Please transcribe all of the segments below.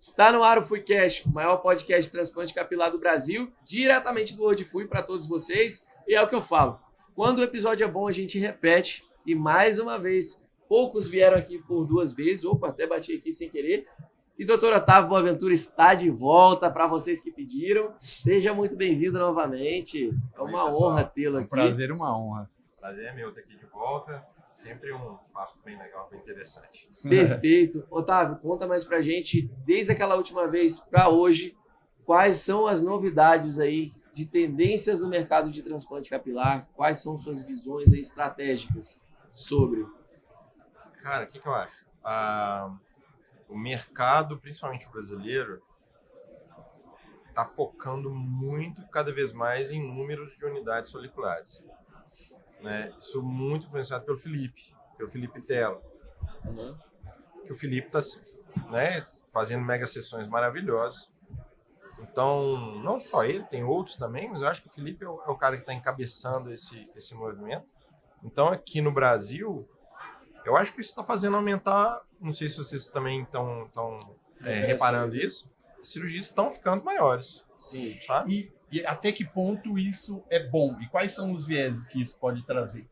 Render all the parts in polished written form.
Está no ar o FuiCast, o maior podcast de transplante capilar do Brasil, diretamente do World Fui para todos vocês. E é o que eu falo, quando o episódio é bom, a gente repete. E mais uma vez, poucos vieram aqui por duas vezes. Opa, até bati aqui sem querer. E Dr. Otávio Boaventura está de volta para vocês que pediram. Seja muito bem-vindo novamente. É uma honra tê-lo aqui. Um prazer e uma honra. Prazer é meu estar aqui de volta. Sempre um papo bem legal, bem interessante. Perfeito. Otávio, conta mais pra gente, desde aquela última vez para hoje, quais são as novidades aí de tendências no mercado de transplante capilar? Quais são suas visões aí estratégicas sobre? Cara, o que eu acho? O mercado, principalmente o brasileiro, está focando muito, cada vez mais, em números de unidades foliculares. Né? Isso muito influenciado pelo Felipe Tella. Uhum. Que o Felipe está, né, fazendo mega sessões maravilhosas. Então, não só ele, tem outros também, mas eu acho que o Felipe é o cara que está encabeçando esse movimento. Então, aqui no Brasil, eu acho que isso está fazendo aumentar, não sei se vocês também estão reparando isso, as cirurgias estão ficando maiores. Sim. Sabe? E até que ponto isso é bom? E quais são os vieses que isso pode trazer?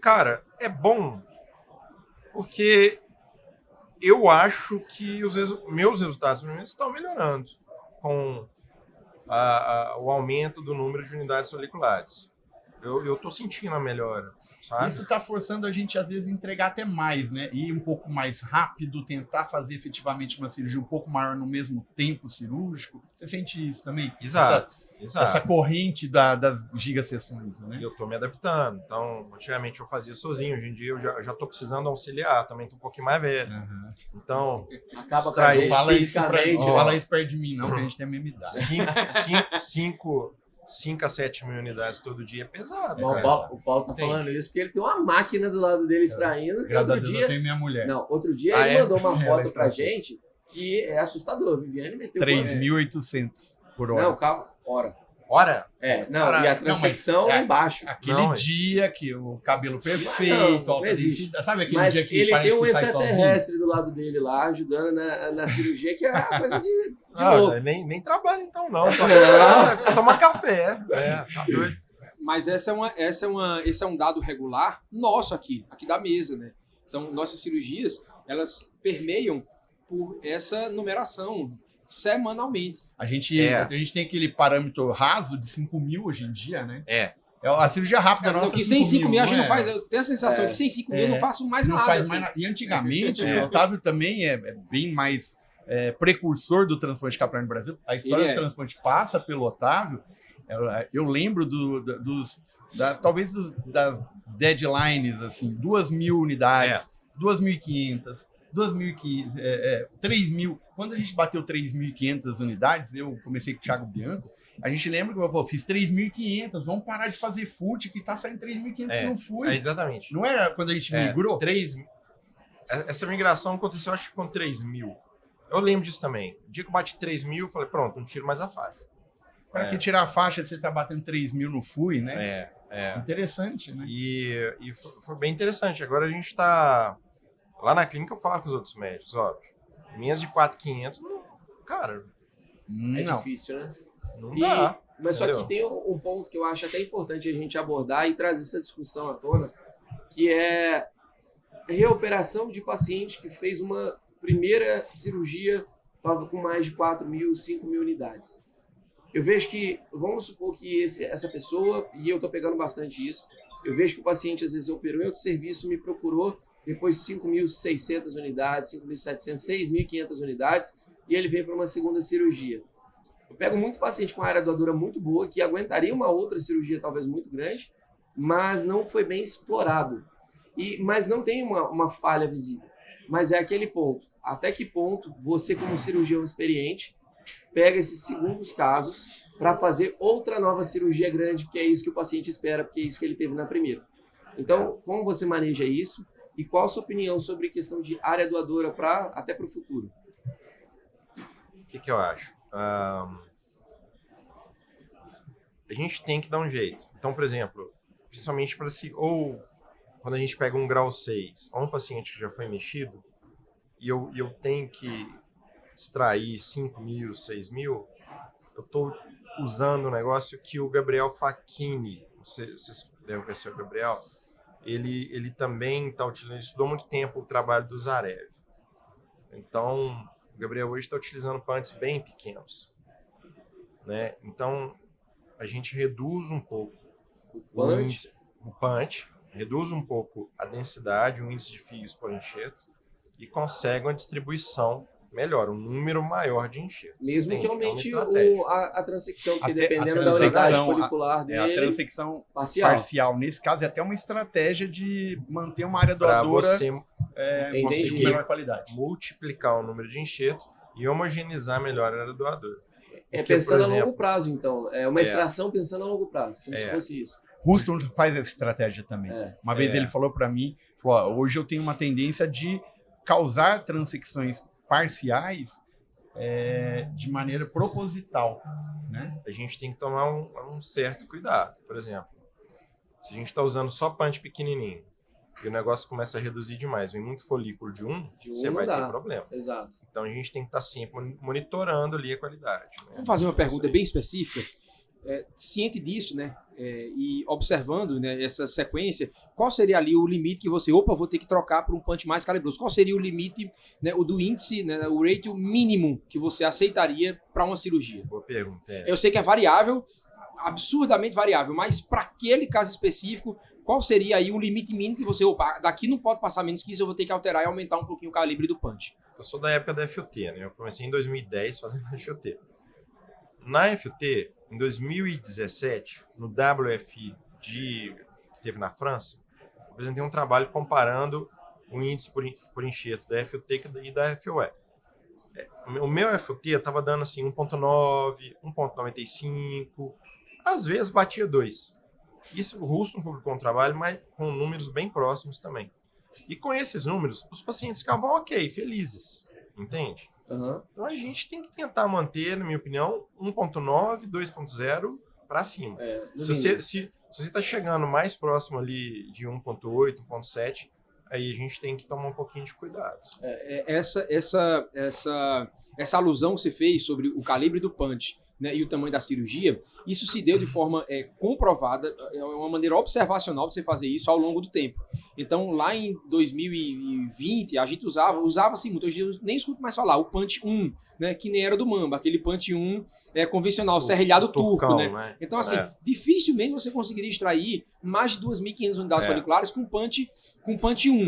Cara, é bom porque eu acho que os meus resultados estão melhorando com o aumento do número de unidades foliculares. Eu tô sentindo a melhora, sabe? Isso está forçando a gente, às vezes, entregar até mais, né? Ir um pouco mais rápido, tentar fazer efetivamente uma cirurgia um pouco maior no mesmo tempo cirúrgico. Você sente isso também? Exato. Essa corrente das gigasessões, né? Eu tô me adaptando. Então, antigamente eu fazia sozinho. Hoje em dia eu já tô precisando auxiliar. Também tô um pouquinho mais velho. Uhum. Então, acaba com a gente fala fisicamente. Não fala isso perto de mim, não, que a gente tem a mesma idade. 5 a 7 mil unidades todo dia é pesado. O Paulo tá falando isso porque ele tem uma máquina do lado dele extraindo. Que outro dia, eu tenho minha mulher. Não, outro dia ele mandou uma foto pra gente que é assustador. Viviane meteu 3.800 por hora. Não, calma. Hora? Não, Cara, e a transecção lá embaixo. Aquele dia que o cabelo perfeito, não existe. Sabe aquele Mas dia que ele tem um que sai extraterrestre do lado dele lá, ajudando na cirurgia, que é uma coisa de não, louco. nem trabalho então, não. Só tomar café. Tá doido. Mas esse é um dado regular nosso aqui da mesa, né? Então, nossas cirurgias, elas permeiam por essa numeração semanalmente. A gente tem aquele parâmetro raso de 5 mil hoje em dia, né? A cirurgia rápida nossa. Que sem 5 mil a gente não faz. Eu tenho a sensação que sem 5 mil eu não faço mais não nada. Faz assim. mais, e antigamente, o Otávio também é bem mais precursor do transplante capilar no Brasil. A história do transplante passa pelo Otávio. Eu lembro das deadlines, assim, 2.000 unidades, 2.500, 3.000. Quando a gente bateu 3.500 unidades, eu comecei com o Thiago Bianco, a gente lembra que eu fiz 3.500, vamos parar de fazer fute, que tá saindo 3.500 não fui. Exatamente. Não era quando a gente migrou? Essa migração aconteceu, acho que com 3.000. Eu lembro disso também. O dia que eu bati 3.000, eu falei, pronto, não tiro mais a faixa. Para que tirar a faixa, você tá batendo 3.000 no FUI, né? Interessante, né? E foi bem interessante. Agora a gente tá... Lá na clínica eu falo com os outros médicos, ó, minhas de 4.500, cara... É difícil, né? Não dá. Mas entendeu? só que tem um ponto que eu acho até importante a gente abordar e trazer essa discussão à tona, que é a reoperação de paciente que fez uma primeira cirurgia com mais de 4.000, 5.000 unidades. Eu vejo que, vamos supor que essa pessoa, e eu estou pegando bastante isso, eu vejo que o paciente às vezes operou em outro serviço, me procurou depois de 5.600 unidades, 5.700, 6.500 unidades, e ele veio para uma segunda cirurgia. Eu pego muito paciente com área doadora muito boa, que aguentaria uma outra cirurgia talvez muito grande, mas não foi bem explorado. Mas não tem uma falha visível. Mas é aquele ponto. Até que ponto você, como cirurgião experiente, pega esses segundos casos para fazer outra nova cirurgia grande, porque é isso que o paciente espera, porque é isso que ele teve na primeira. Então, como você maneja isso? E qual a sua opinião sobre a questão de área doadora até para o futuro? O que eu acho? A gente tem que dar um jeito. Então, por exemplo, principalmente para ou quando a gente pega um grau 6, ou um paciente que já foi mexido, e eu tenho que extrair 5 mil, 6 mil, eu estou usando um negócio que o Gabriel Facchini, vocês devem conhecer o Gabriel, ele também está utilizando, ele estudou muito tempo o trabalho do Zarev. Então, o Gabriel hoje está utilizando punts bem pequenos, né? Então, a gente reduz um pouco o punch, reduz um pouco a densidade, o índice de fios por enxerto e consegue uma distribuição melhor, um número maior de enxertos. Mesmo entende? que aumente É uma estratégia. a transecção, porque Até dependendo a da unidade transecção, folicular a dele, transecção parcial. parcial. Nesse caso, é até uma estratégia de manter uma área Para doadora você com conseguir melhor qualidade. multiplicar o número de enxertos e homogeneizar melhor a área doadora. É Porque, pensando por exemplo, a longo prazo, então. É uma extração pensando a longo prazo, como se fosse isso. Houston faz essa estratégia também. Uma vez É. ele falou para mim, falou, ó, hoje eu tenho uma tendência de causar transecções parciais de maneira proposital, né? a gente tem que tomar um certo cuidado. Por exemplo, se a gente está usando só punch pequenininho e o negócio começa a reduzir demais, vem muito folículo de um, você não vai dá. ter problema. Exato. Então a gente tem que estar sempre monitorando ali a qualidade. Né? Vamos fazer uma pergunta bem específica. Ciente disso, né? E observando, né, essa sequência, qual seria ali o limite que você, vou ter que trocar por um punch mais calibroso? Qual seria o limite, né, o do índice, né, o ratio mínimo que você aceitaria para uma cirurgia? Boa pergunta. Eu sei que é variável, absurdamente variável, mas para aquele caso específico, qual seria aí o limite mínimo que você, daqui não pode passar menos que isso, eu vou ter que alterar e aumentar um pouquinho o calibre do punch? Eu sou da época da FUT, né? Eu comecei em 2010 fazendo FUT. Na FUT, em 2017, no WFI que teve na França, eu apresentei um trabalho comparando o índice por enxerto da FUT e da FUE. O meu FUT estava dando assim 1.9, 1.95, às vezes batia 2. Isso o Houston publicou um trabalho, mas com números bem próximos também. E com esses números, os pacientes ficavam ok, felizes, entende? Uhum. Então a gente tem que tentar manter, na minha opinião, 1.9, 2.0 para cima. Se você está chegando mais próximo ali de 1.8, 1.7, aí a gente tem que tomar um pouquinho de cuidado. Essa alusão que você fez sobre o calibre do punch, né, e o tamanho da cirurgia, isso se deu de forma comprovada, é uma maneira observacional de você fazer isso ao longo do tempo. Então, lá em 2020, a gente usava-se muito, hoje eu nem escuto mais falar, o punch 1, né, que nem era do Mamba, aquele punch 1 convencional, serrilhado turco, né? Então, assim, dificilmente você conseguiria extrair mais de 2.500 unidades foliculares com punch 1.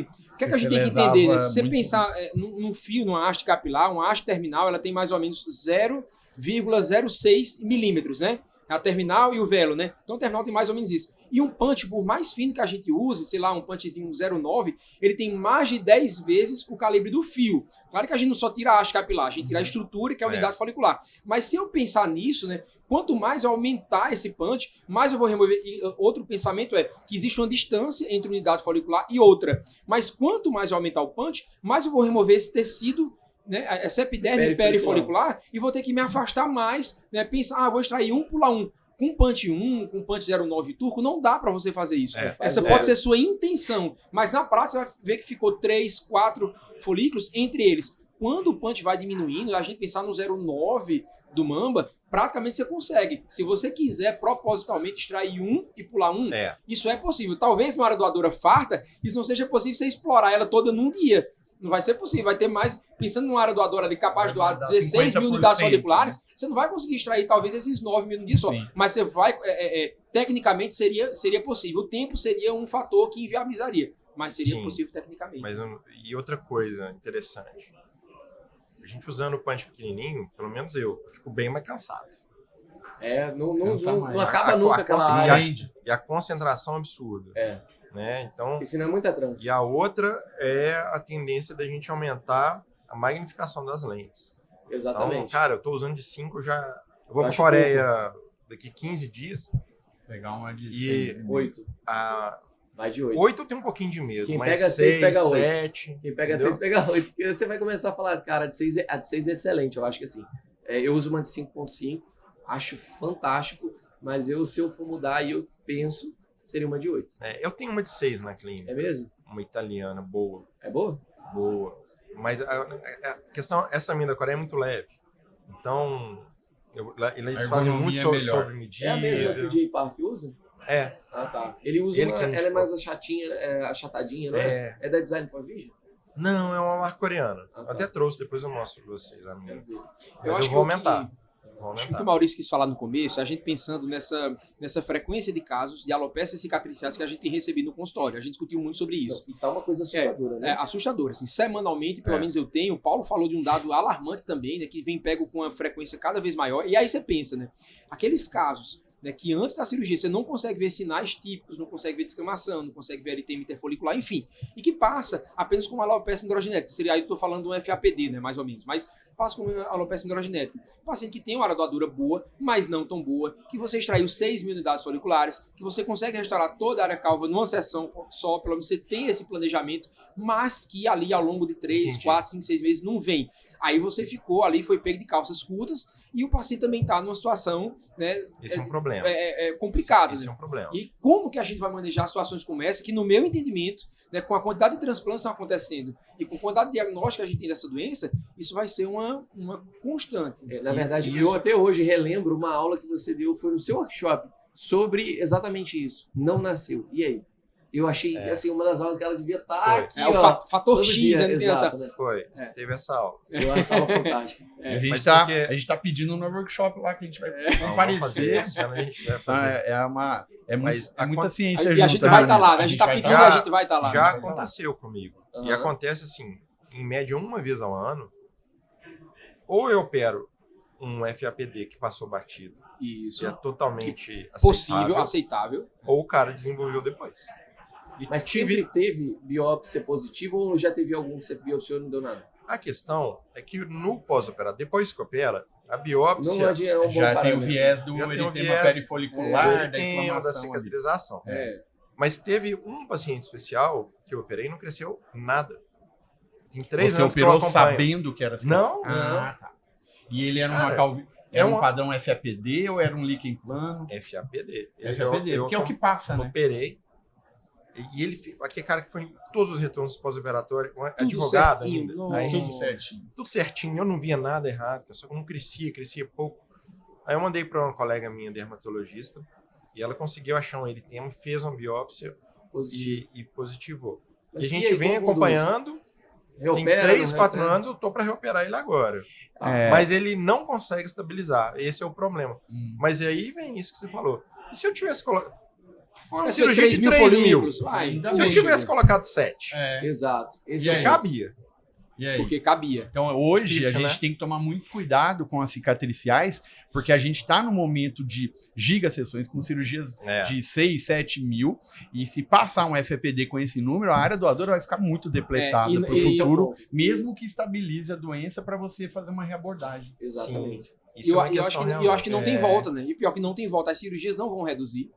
O que é que a gente tem que entender, né? Se você pensar num fio, numa haste capilar, uma haste terminal, ela tem mais ou menos 0,06 milímetros, né? A terminal e o velo, né? Então o terminal tem mais ou menos isso. E um punch, por mais fino que a gente use, sei lá, um punchzinho 0,9, ele tem mais de 10 vezes o calibre do fio. Claro que a gente não só tira a haste capilar, a gente tira a estrutura, que é a unidade folicular. Mas se eu pensar nisso, né? Quanto mais eu aumentar esse punch, mais eu vou remover. E outro pensamento é que existe uma distância entre unidade folicular e outra. Mas quanto mais eu aumentar o punch, mais eu vou remover esse tecido, né, essa epiderme perifolicular, e vou ter que me afastar mais, né, pensar, vou extrair um, pular um. Com punch 1, com punch 0,9 turco, não dá para você fazer isso. Essa pode ser sua intenção, mas na prática você vai ver que ficou 3, 4 folículos entre eles. Quando o punch vai diminuindo, a gente pensar no 0,9 do Mamba, praticamente você consegue. Se você quiser propositalmente extrair um e pular um, isso é possível. Talvez numa área doadora farta, isso não seja possível você explorar ela toda num dia. Não vai ser possível, vai ter mais, pensando numa área doadora ali capaz de doar 16 mil unidades foliculares, você não vai conseguir extrair talvez esses 9 mil num dia só, mas você vai, tecnicamente seria possível, o tempo seria um fator que inviabilizaria, mas seria possível tecnicamente. E outra coisa interessante, a gente usando o punch pequenininho, pelo menos eu fico bem mais cansado. Não acaba nunca aquela área. E a concentração absurda. Né? Então, porque senão é muita trança. E a outra é a tendência da gente aumentar a magnificação das lentes. Exatamente. Então, cara, eu tô usando de 5 já. Eu vou pra Coreia daqui 15 dias. Pegar uma de 8. Vai de 8. 8 tem um pouquinho de medo. Quem mas pega 6 pega 8. 7. Quem pega 6 pega 8. Porque você vai começar a falar, cara, a de 6 é excelente. Eu acho que assim. Eu uso uma de 5.5, acho fantástico, mas se eu for mudar e eu penso, seria uma de 8. Eu tenho uma de 6 na clínica. É mesmo? Uma italiana, boa. É boa? Boa. Mas a questão, essa amina Coreia é muito leve. Então, eles fazem muito sobre medida. É a mesma que o Jay Park usa? É. Ah, tá. Ele usa ela é mais achatadinha, não é? É da Design for Vision? Não, é uma marca coreana. Ah, tá. Até trouxe, depois eu mostro pra vocês a minha. Eu Mas eu vou aumentar. Acho que o que o Maurício quis falar no começo, a gente pensando nessa frequência de casos de alopécias cicatriciais que a gente tem recebido no consultório. A gente discutiu muito sobre isso. E tá uma coisa assustadora, né? É assustadora. Assim, semanalmente, pelo menos eu tenho. O Paulo falou de um dado alarmante também, né, que vem pego com uma frequência cada vez maior. E aí você pensa, né? Aqueles casos, né, que antes da cirurgia você não consegue ver sinais típicos, não consegue ver descamação, não consegue ver eritema interfolicular, enfim. E que passa apenas com uma alopecia androgenética. Seria aí eu estou falando de um FAPD, né, mais ou menos. Mas passa com uma alopecia androgenética. Um paciente que tem uma aradoadura boa, mas não tão boa, que você extraiu 6.000 unidades foliculares, que você consegue restaurar toda a área calva numa sessão só, pelo menos você tem esse planejamento, mas que ali ao longo de 3, 4, 5, 6 meses não vem. Aí você ficou ali, foi pego de calças curtas, e o paciente também está numa situação, né? Esse é um problema. Complicado. Esse né? é um problema. E como que a gente vai manejar situações como essa, que no meu entendimento, né, com a quantidade de transplantes que estão acontecendo e com a quantidade de diagnóstico que a gente tem dessa doença, isso vai ser uma constante. Na verdade, eu até hoje relembro uma aula que você deu, foi no seu workshop, sobre exatamente isso. Não nasceu. E aí? Eu achei, assim, uma das aulas que ela devia estar aqui, o fator X, dia, né? exato, né? Foi. Teve essa aula. Eu essa aula fantástica. A gente tá pedindo no workshop lá que a gente vai comparecer. Esse ano a gente deve fazer. É muita ciência e a gente vai estar lá, né? A gente tá pedindo e a gente vai estar lá. Já aconteceu comigo. E acontece assim, em média uma vez ao ano, ou eu opero um FAPD que passou batido, isso, que é totalmente aceitável, ou o cara desenvolveu depois. Mas sempre teve biópsia positiva ou já teve algum que você biopsiou e não deu nada? A questão é que no pós-operado, depois que opera, a biópsia é um já tem o viés do eritema perifolicular, da inflamação, da cicatrização. Mas teve um paciente especial que eu operei e não cresceu nada. Tem 3 anos que eu acompanho. Você operou sabendo que era assim? Não. Tá. E ele era um padrão FAPD ou era um líquen plano? FAPD. Que é o que passa, né? Operei. E ele, aquele cara que foi em todos os retornos pós-operatórios, advogado ainda. Tudo certinho. Eu não via nada errado, só que eu não crescia pouco. Aí eu mandei para uma colega minha, dermatologista, e ela conseguiu achar um eritema, fez uma biópsia e positivou. Mas e a gente vem acompanhando, tem 3, 4 anos, eu tô para reoperar ele agora. Mas ele não consegue estabilizar, esse é o problema. Mas aí vem isso que você falou. E se eu tivesse colocado... Foi uma cirurgia de 3.000. Se eu tivesse colocado 7. Exato. Cabia. E aí? Porque cabia. Então, hoje, a gente tem que tomar muito cuidado com as cicatriciais, porque a gente está no momento de gigasessões com cirurgias de 6, 7 mil, e se passar um FAPD com esse número, a área doadora vai ficar muito depletada para o futuro, mesmo que estabilize a doença para você fazer uma reabordagem. Exatamente. Eu acho que não tem volta, né? E pior que não tem volta. As cirurgias não vão reduzir.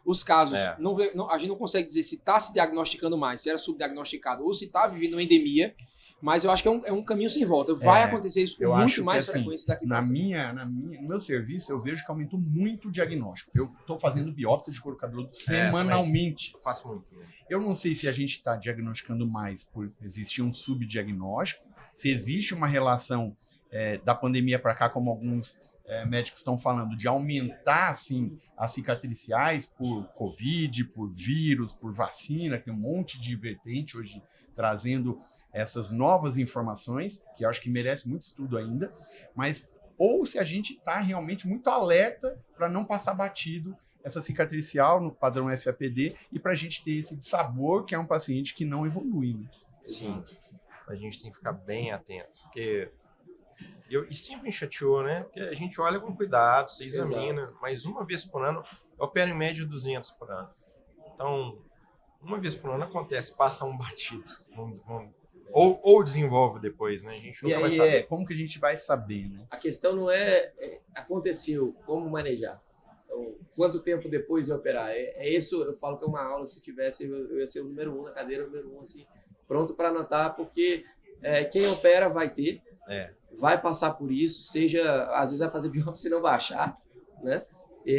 Os casos, a gente não consegue dizer se está se diagnosticando mais, se era subdiagnosticado ou se está vivendo uma endemia, mas eu acho que é um caminho sem volta. Vai acontecer isso com muito mais frequência daqui para frente. No meu serviço, eu vejo que aumentou muito o diagnóstico. Eu estou fazendo biópsia de couro cabeludo semanalmente. Eu faço muito. Eu não sei se a gente está diagnosticando mais por existir um subdiagnóstico, se existe uma relação da pandemia para cá, como alguns médicos estão falando, de aumentar assim, as cicatriciais por Covid, por vírus, por vacina, que tem um monte de vertente hoje trazendo essas novas informações, que eu acho que merece muito estudo ainda, mas ou se a gente está realmente muito alerta para não passar batido essa cicatricial no padrão FAPD e para a gente ter esse sabor que é um paciente que não evolui. Né? Sim, a gente tem que ficar bem atento, porque... E sempre me chateou, né? Porque a gente olha com cuidado, você examina, mas uma vez por ano, eu opero em média 200 por ano. Então, uma vez por ano acontece, passa um batido. Ou desenvolve depois, né? A gente não vai saber. Como que a gente vai saber, né? A questão não aconteceu, como manejar. Então, quanto tempo depois de operar? Isso, eu falo que é uma aula, se tivesse, eu ia ser o número 1 na cadeira, o número 1, assim, pronto para anotar, porque quem opera vai ter. Vai passar por isso, às vezes vai fazer biópsia e não vai achar, né?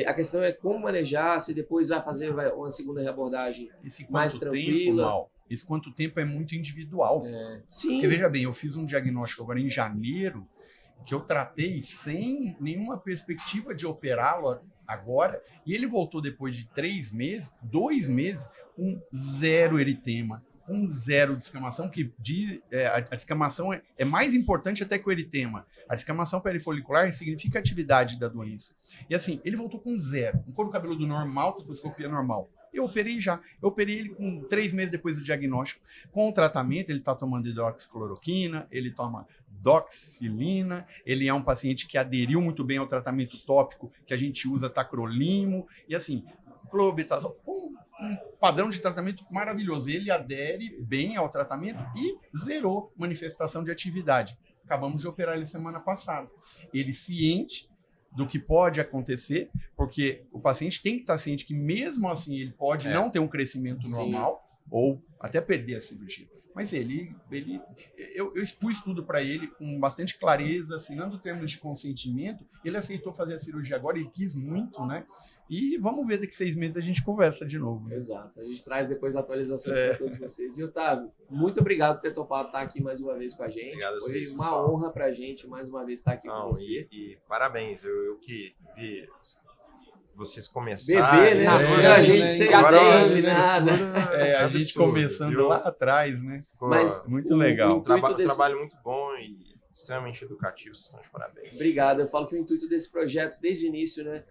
A questão é como manejar, se depois vai fazer uma segunda reabordagem mais tranquila. esse quanto tempo é muito individual. Sim. Porque, veja bem, eu fiz um diagnóstico agora em janeiro, que eu tratei sem nenhuma perspectiva de operá-lo agora, e ele voltou depois de 3 meses, 2 meses, com 0 eritema, com 0 descamação, que a descamação é mais importante até que o eritema. A descamação perifolicular significa a atividade da doença. E assim, ele voltou com 0, um couro cabeludo normal, tricoscopia normal. Eu operei ele com 3 meses depois do diagnóstico. Com o tratamento, ele está tomando hidroxicloroquina, ele toma doxilina, ele é um paciente que aderiu muito bem ao tratamento tópico que a gente usa, tacrolimo, e assim, clobetasol, um padrão de tratamento maravilhoso. Ele adere bem ao tratamento e zerou manifestação de atividade. Acabamos de operar ele semana passada. Ele ciente do que pode acontecer, porque o paciente tem que estar ciente que mesmo assim ele pode não ter um crescimento normal ou até perder a cirurgia. Mas eu expus tudo para ele com bastante clareza, assinando termos de consentimento. Ele aceitou fazer a cirurgia agora, ele quis muito, né? E vamos ver, daqui 6 meses a gente conversa de novo. Né? Exato. A gente traz depois atualizações para todos vocês. E, Otávio, muito obrigado por ter topado estar aqui mais uma vez com a gente. Obrigado. Foi vocês, uma pessoal. honra para a gente mais uma vez estar aqui com você. E parabéns, eu que vi vocês Bebê, começarem. né? Nasceu, A gente né? sem Agora, ideia de nada. A gente absurdo, começando viu? lá atrás, né? Mas Muito legal. intuito desse- Trabalho muito bom e extremamente educativo, vocês estão de parabéns. Obrigado. Eu falo que o intuito desse projeto, desde o início, né,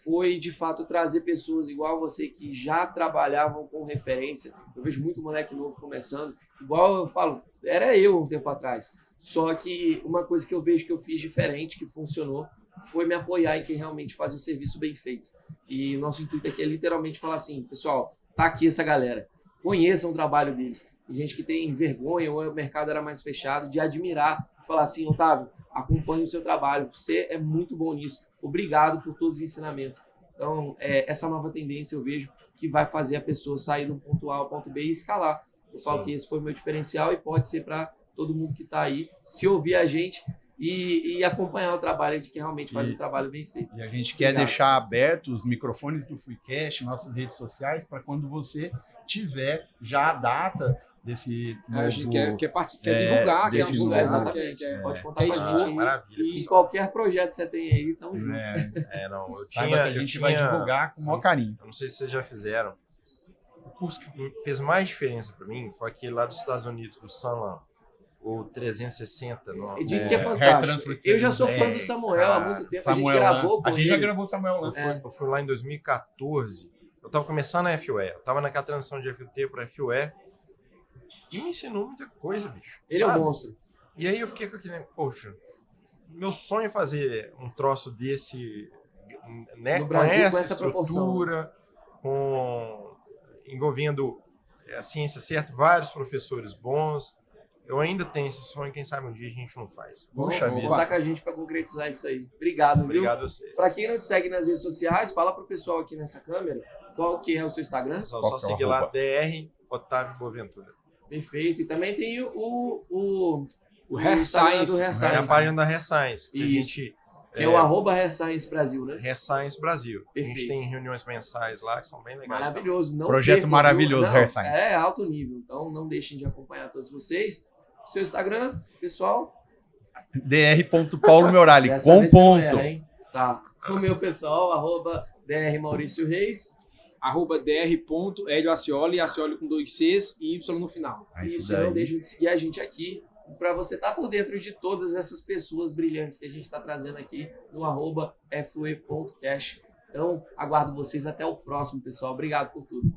foi, de fato, trazer pessoas igual a você que já trabalhavam com referência. Eu vejo muito moleque novo começando. Igual eu falo, era eu um tempo atrás. Só que uma coisa que eu vejo que eu fiz diferente, que funcionou, foi me apoiar em quem realmente faz um serviço bem feito. E nosso intuito aqui é literalmente falar assim, pessoal, tá aqui essa galera. Conheçam o trabalho deles. E gente que tem vergonha, ou o mercado era mais fechado, de admirar, falar assim, Otávio, acompanhe o seu trabalho, você é muito bom nisso, obrigado por todos os ensinamentos. Então, essa nova tendência eu vejo que vai fazer a pessoa sair do ponto A ao ponto B e escalar. Eu falo que esse foi o meu diferencial e pode ser para todo mundo que está aí, se ouvir a gente e acompanhar o trabalho de quem realmente faz o trabalho bem feito. E a gente quer deixar abertos os microfones do Freecast, nossas redes sociais, para quando você tiver já a data desse novo... A gente quer divulgar, quer desse divulgar, novo- exatamente. Pode contar é com a expor. gente aí. Maravilha. E pessoal. qualquer projeto que você tem aí, tamo junto. Não, eu Saiba tinha, que a gente vai divulgar com o maior carinho. eu não sei se vocês já fizeram. O curso que fez mais diferença para mim foi aquele lá dos Estados Unidos, do Sanlam, o 360. Ele disse que é Hair fantástico. Transplant Eu já sou fã é, do Samuel há muito tempo. A gente Samuel gravou com A gente já ele. gravou Samuel Lan. Eu fui lá em 2014. Eu tava começando a FUE. Eu tava naquela transição de FUT para FUE. E me ensinou muita coisa, bicho. Ele é um sabe? monstro. E aí eu fiquei com aquele, poxa, meu sonho é fazer um troço desse, né, No com Brasil, essa com essa proporção. estrutura, envolvendo a ciência certa, vários professores bons. Eu ainda tenho esse sonho, quem sabe um dia a gente não faz. Poxa Vamos vida. contar com a gente para concretizar isso aí. Obrigado, viu? Obrigado a vocês. Para quem não te segue nas redes sociais, fala pro pessoal aqui nessa câmera qual que é o seu Instagram. Pessoal, Qual só que é o seguir lá, arroba? DR Otávio Boaventura. Perfeito. E também tem o Hair Instagram Science. do Hair É a Science, página da Hair Science, que a Isso. gente... que é o @Hair Science Brasil, né? Hair Science Brasil. A Perfeito. gente tem reuniões mensais lá que são bem legais. Maravilhoso. Não Projeto percam, maravilhoso, viu? Não, Hair Science. É alto nível. Então não deixem de acompanhar todos vocês. Seu Instagram, pessoal. dr.paulomeorali, Dessa com vez você não ponto. erra, hein? Tá. O meu pessoal, @DR Maurício Reis. @dr.helioacioli, Acioli com 2 Cs e Y no final. Isso, não deixem de seguir a gente aqui, para você estar por dentro de todas essas pessoas brilhantes que a gente está trazendo aqui no @fue.cash. Então, aguardo vocês até o próximo, pessoal. Obrigado por tudo.